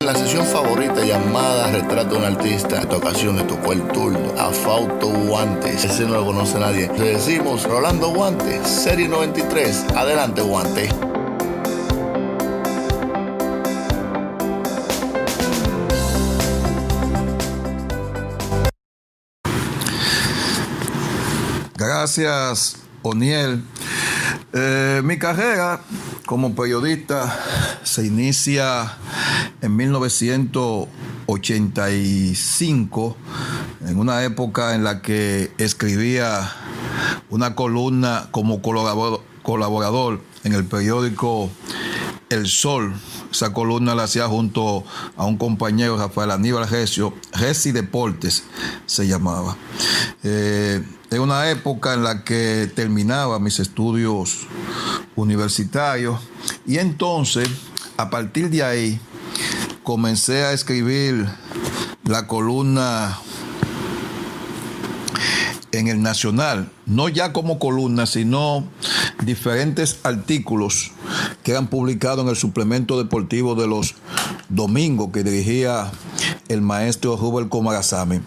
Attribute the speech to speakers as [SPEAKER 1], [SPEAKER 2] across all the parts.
[SPEAKER 1] La sesión favorita llamada Retrato de un Artista, en esta ocasión le tocó el turno a Fausto Guantes. Ese no lo conoce nadie. Le decimos Rolando Guantes, serie 93. Adelante, Guantes.
[SPEAKER 2] Gracias, Oniel. Mi carrera como periodista se inicia en 1985, en una época en la que escribía una columna como colaborador en el periódico El Sol. Esa columna la hacía junto a un compañero, Rafael Aníbal Recio, Reci Deportes se llamaba. Era una época en la que terminaba mis estudios universitarios y entonces, a partir de ahí, comencé a escribir la columna en El Nacional, no ya como columna, sino diferentes artículos que eran publicados en el suplemento deportivo de los domingos que dirigía el maestro Rubén Comarazami.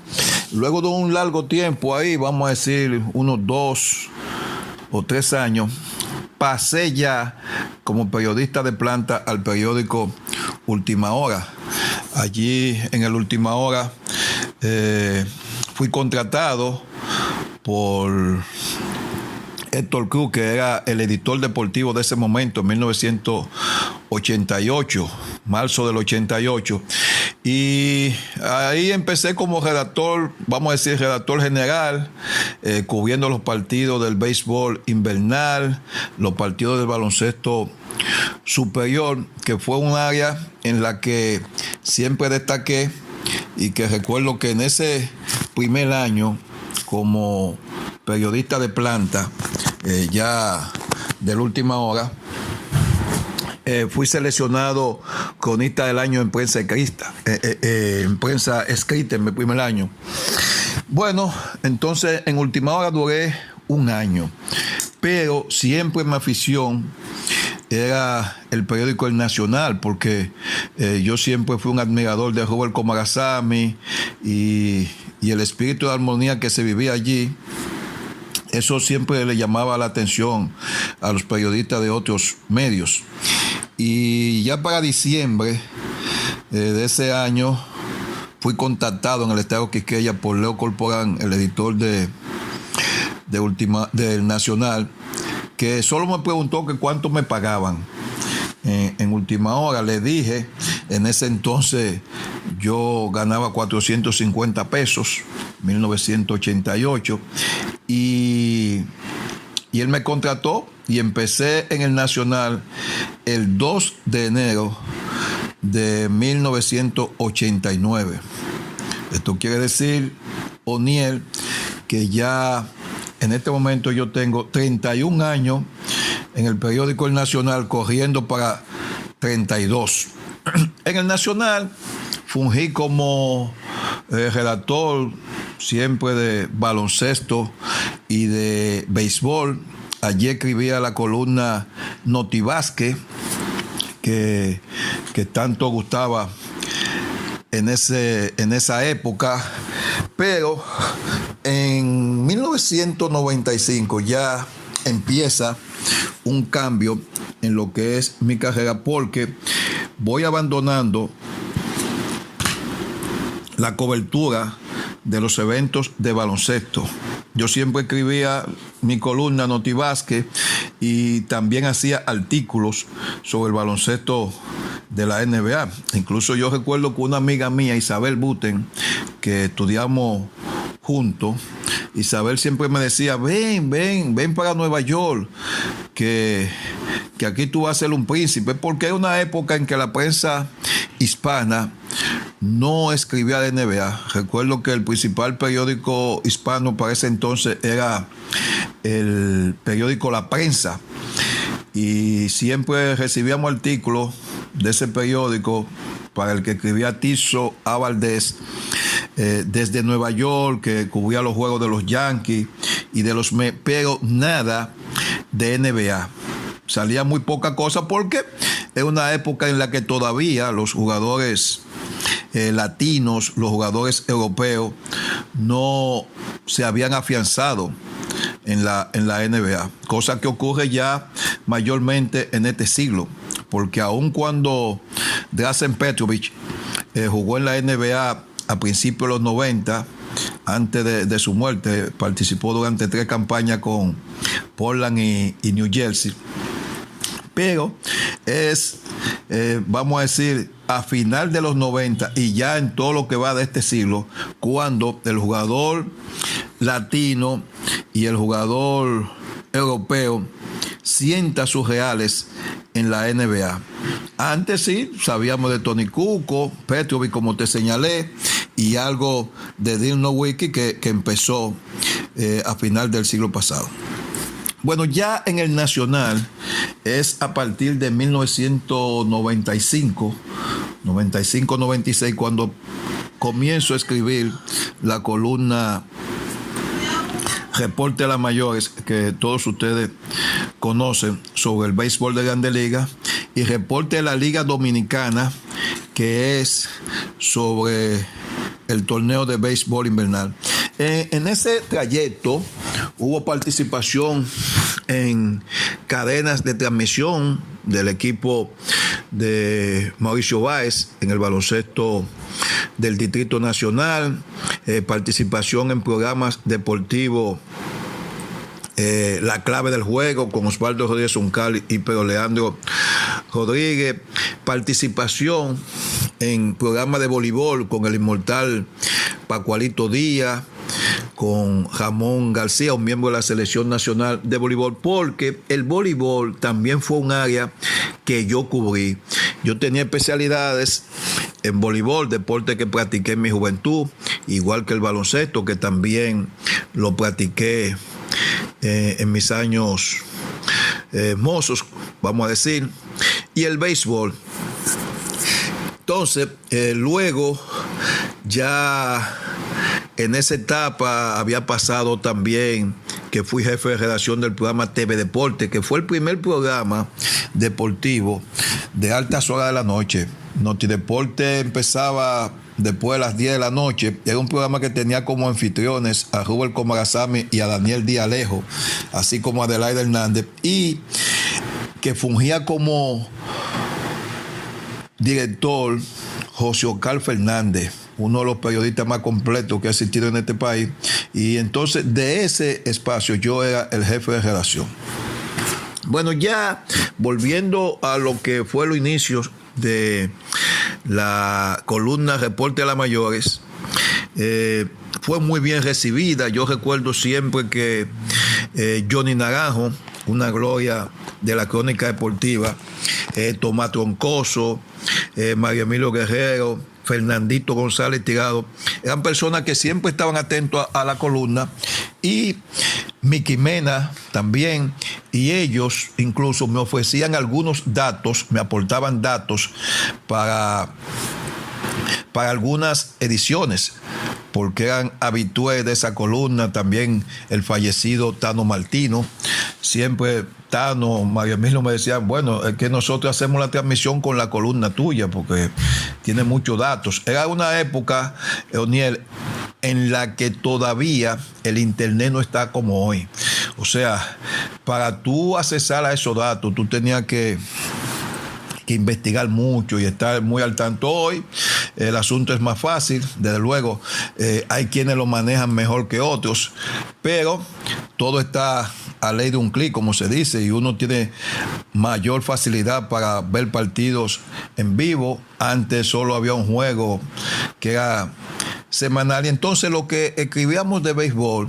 [SPEAKER 2] Luego de un largo tiempo ahí, vamos a decir unos 2 o 3 años, pasé ya como periodista de planta al periódico Última Hora. Allí en el Última Hora fui contratado por Héctor Cruz, que era el editor deportivo de ese momento, en 1988, marzo del 88. Y ahí empecé como redactor, vamos a decir, redactor general, cubriendo los partidos del béisbol invernal, los partidos del baloncesto superior, que fue un área en la que siempre destaqué y que recuerdo que en ese primer año como periodista de planta, ya de la Última Hora, fui seleccionado cronista del año en prensa escrita, en mi primer año. Bueno, entonces en Última Hora duré un año, pero siempre mi afición era el periódico El Nacional, porque yo siempre fui un admirador de Rubén Comarazami y el espíritu de armonía que se vivía allí. Eso siempre le llamaba la atención a los periodistas de otros medios. Y ya para diciembre de ese año fui contactado en el estado Quisqueya por Leo Corporán, el editor del Nacional, que solo me preguntó que cuánto me pagaban. En Última Hora le dije, en ese entonces yo ganaba 450 pesos, 1988, y él me contrató y empecé en el Nacional el 2 de enero de 1989. Esto quiere decir, Oniel, que ya en este momento yo tengo 31 años en el periódico El Nacional, corriendo para 32. En el Nacional fungí como redactor siempre de baloncesto y de béisbol. Allí escribía la columna Notibásquet, que tanto gustaba en esa época. Pero en 1995 ya empieza un cambio en lo que es mi carrera, porque voy abandonando la cobertura de los eventos de baloncesto. Yo siempre escribía mi columna Notibásquet y también hacía artículos sobre el baloncesto de la NBA. Incluso yo recuerdo que una amiga mía, Isabel Buten, que estudiamos juntos, Isabel siempre me decía, ven para Nueva York, que aquí tú vas a ser un príncipe, porque era una época en que la prensa hispana no escribía de NBA. Recuerdo que el principal periódico hispano para ese entonces era el periódico La Prensa, y siempre recibíamos artículos de ese periódico para el que escribía Tirso A. Valdés, desde Nueva York, que cubría los juegos de los Yankees y de los Mets, pero nada de NBA. Salía muy poca cosa porque es una época en la que todavía los jugadores latinos, los jugadores europeos, no se habían afianzado en la NBA, cosa que ocurre ya mayormente en este siglo, porque aun cuando Drazen Petrovic jugó en la NBA a principios de los 90, antes de su muerte, participó durante 3 campañas con Portland y New Jersey, pero es, vamos a decir, a final de los 90 y ya en todo lo que va de este siglo, cuando el jugador latino y el jugador europeo sienta sus reales en la NBA. Antes sí, sabíamos de Tony Kukoc, Petrovic, como te señalé, y algo de Dirk Nowitzki que empezó a final del siglo pasado. Bueno, ya en el nacional es a partir de 1995-96 cuando comienzo a escribir la columna Reporte de las Mayores, que todos ustedes conocen, sobre el béisbol de Grandes Ligas, y Reporte de la Liga Dominicana, que es sobre el torneo de béisbol invernal. En ese trayecto hubo participación en cadenas de transmisión del equipo de Mauricio Báez en el baloncesto del Distrito Nacional, participación en programas deportivos, La Clave del Juego con Osvaldo Rodríguez Uncal y Pedro Leandro Rodríguez, participación en programas de voleibol con el inmortal Pascualito Díaz, con Ramón García, un miembro de la Selección Nacional de Voleibol, porque el voleibol también fue un área que yo cubrí. Yo tenía especialidades en voleibol, deporte que practiqué en mi juventud, igual que el baloncesto, que también lo practiqué en mis años mozos, vamos a decir, y el béisbol. Entonces, luego ya en esa etapa había pasado también que fui jefe de redacción del programa TV Deporte, que fue el primer programa deportivo de altas horas de la noche. Notideporte empezaba después de las 10 de la noche. Era un programa que tenía como anfitriones a Rubén Comarazami y a Daniel Díaz Alejo, así como a Adelaide Hernández, y que fungía como director José Oscar Fernández, uno de los periodistas más completos que ha existido en este país. Y entonces de ese espacio yo era el jefe de redacción. Bueno, ya volviendo a lo que fue los inicios de la columna Reporte de las Mayores, fue muy bien recibida. Yo recuerdo siempre que Johnny Naranjo, una gloria de la crónica deportiva, Tomás Troncoso, Mario Emilio Guerrero, Fernandito González Tirado, eran personas que siempre estaban atentos a la columna, y Mickey Mena también, y ellos incluso me ofrecían algunos datos, me aportaban datos para algunas ediciones, porque eran habituales de esa columna. También el fallecido Tano Martino, siempre Tano, Mario Emilio me decían, bueno, es que nosotros hacemos la transmisión con la columna tuya porque tiene muchos datos. Era una época, Oniel, en la que todavía el internet no está como hoy. O sea, para tú accesar a esos datos, tú tenías que investigar mucho y estar muy al tanto. Hoy el asunto es más fácil, desde luego, hay quienes lo manejan mejor que otros, pero todo está a ley de un clic, como se dice, y uno tiene mayor facilidad para ver partidos en vivo. Antes solo había un juego que era semanal, y entonces lo que escribíamos de béisbol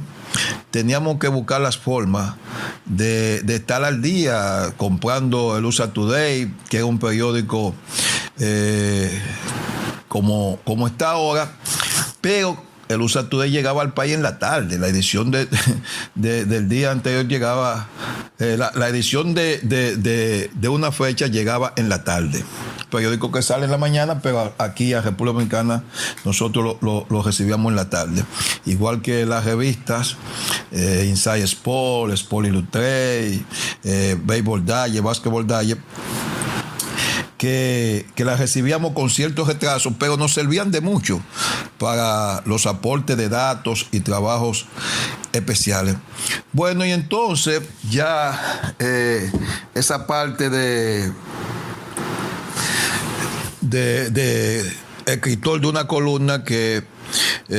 [SPEAKER 2] teníamos que buscar las formas de estar al día, comprando el USA Today, que es un periódico como está ahora, pero el USA Today llegaba al país en la tarde. La edición del día anterior llegaba, la edición de una fecha llegaba en la tarde. Periódico que sale en la mañana, pero aquí a República Dominicana nosotros lo recibíamos en la tarde. Igual que las revistas, Inside Sport, Sport Illustrated, Baseball Digest, Basketball Digest. que las recibíamos con ciertos retrasos, pero nos servían de mucho para los aportes de datos y trabajos especiales. Bueno, y entonces ya esa parte de escritor de una columna que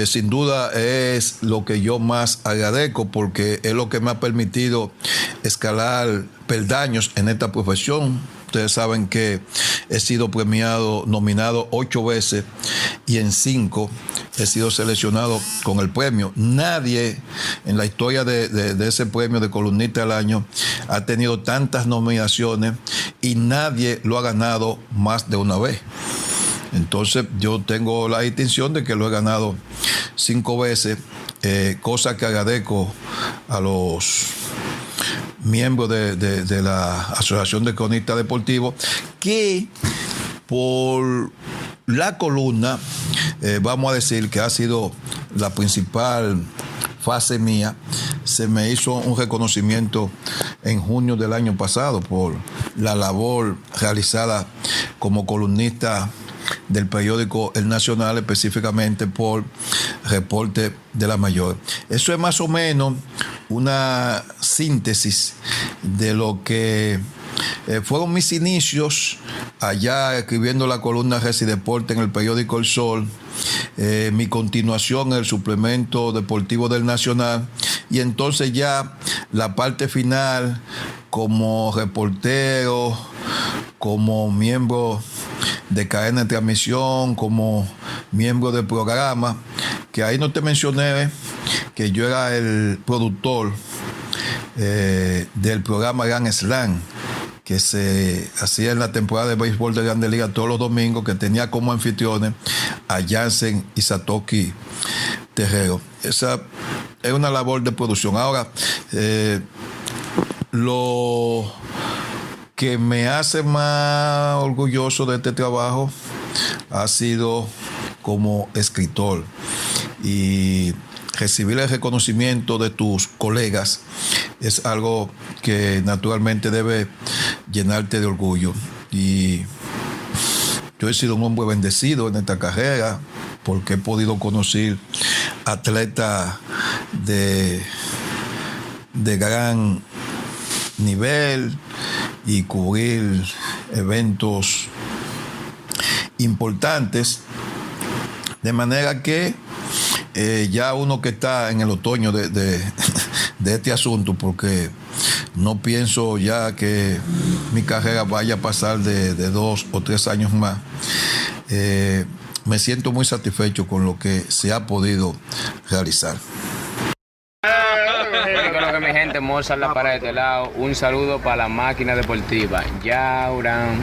[SPEAKER 2] sin duda es lo que yo más agradezco, porque es lo que me ha permitido escalar peldaños en esta profesión. Ustedes saben que he sido premiado, nominado 8 veces y en 5 he sido seleccionado con el premio. Nadie en la historia de ese premio de columnista del año ha tenido tantas nominaciones y nadie lo ha ganado más de una vez. Entonces yo tengo la distinción de que lo he ganado 5 veces, cosa que agradezco a los miembros de la Asociación de Cronistas Deportivos, que por la columna, vamos a decir que ha sido la principal fase mía, se me hizo un reconocimiento en junio del año pasado por la labor realizada como columnista del periódico El Nacional, específicamente por Reporte de la Mayor. Eso es más o menos una síntesis de lo que fueron mis inicios allá escribiendo la columna Resi Deporte en el periódico El Sol, mi continuación en el suplemento deportivo del Nacional, y entonces ya la parte final como reportero, como miembro de cadena de transmisión, como miembro del programa, que ahí no te mencioné que yo era el productor del programa Grand Slam, que se hacía en la temporada de béisbol de Grandes Ligas todos los domingos, que tenía como anfitriones a Jansen y Satoshi Terrero. Esa es una labor de producción. Ahora, lo que me hace más orgulloso de este trabajo ha sido como escritor, y recibir el reconocimiento de tus colegas es algo que naturalmente debe llenarte de orgullo. Y yo he sido un hombre bendecido en esta carrera porque he podido conocer atletas de gran nivel y cubrir eventos importantes, de manera que ya uno que está en el otoño de este asunto, porque no pienso ya que mi carrera vaya a pasar de 2 o 3 años más, me siento muy satisfecho con lo que se ha podido realizar.
[SPEAKER 3] Creo que mi gente, Mozart La para de este lado. Un saludo para la máquina deportiva. Yauran.